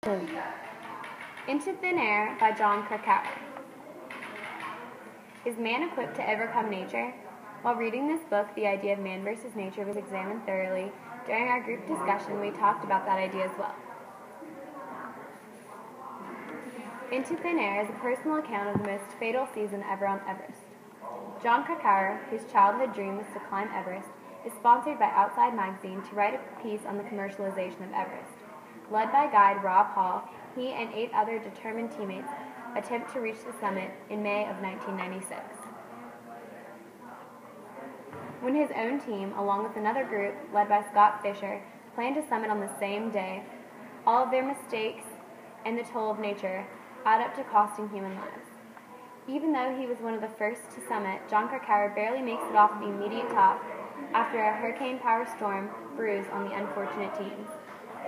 Into Thin Air by Jon Krakauer. Is man equipped to overcome nature? While reading this book, the idea of man versus nature was examined thoroughly. During our group discussion, we talked about that idea as well. Into Thin Air is a personal account of the most fatal season ever on Everest. Jon Krakauer, whose childhood dream was to climb Everest, is sponsored by Outside Magazine to write a piece on the commercialization of Everest. Led by guide Rob Hall, he and 8 other determined teammates attempt to reach the summit in May of 1996. When his own team, along with another group led by Scott Fisher, planned to summit on the same day, all of their mistakes and the toll of nature add up to costing human lives. Even though he was one of the first to summit, Jon Krakauer barely makes it off the immediate top after a hurricane-powered storm brews on the unfortunate teams.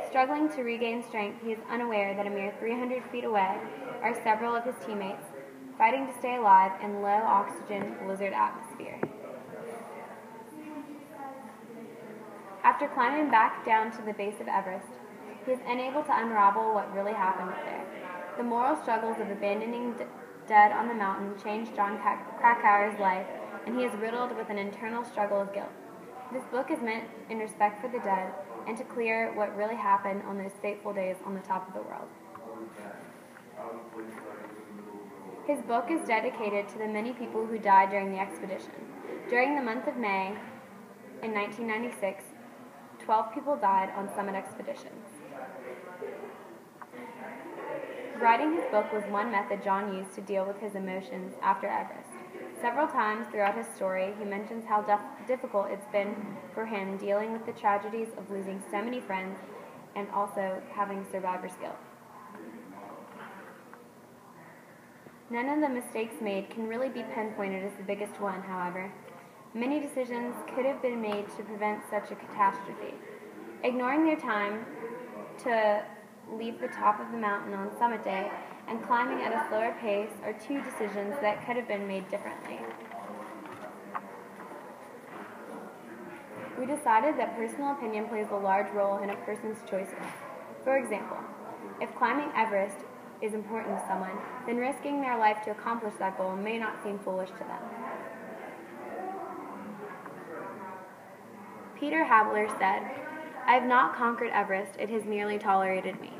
Struggling to regain strength, he is unaware that a mere 300 feet away are several of his teammates, fighting to stay alive in low-oxygen blizzard atmosphere. After climbing back down to the base of Everest, he is unable to unravel what really happened there. The moral struggles of abandoning dead on the mountain changed Jon Krakauer's life, and he is riddled with an internal struggle of guilt. This book is meant in respect for the dead and to clear what really happened on those fateful days on the top of the world. His book is dedicated to the many people who died during the expedition. During the month of May in 1996, 12 people died on summit expeditions. Writing his book was one method Jon used to deal with his emotions after Everest. Several times throughout his story, he mentions how difficult it's been for him dealing with the tragedies of losing so many friends and also having survivor's guilt. None of the mistakes made can really be pinpointed as the biggest one, however. Many decisions could have been made to prevent such a catastrophe. Ignoring their time to leave the top of the mountain on summit day and climbing at a slower pace are 2 decisions that could have been made differently. We decided that personal opinion plays a large role in a person's choices. For example, if climbing Everest is important to someone, then risking their life to accomplish that goal may not seem foolish to them. Peter Habler said, "I have not conquered Everest, it has merely tolerated me."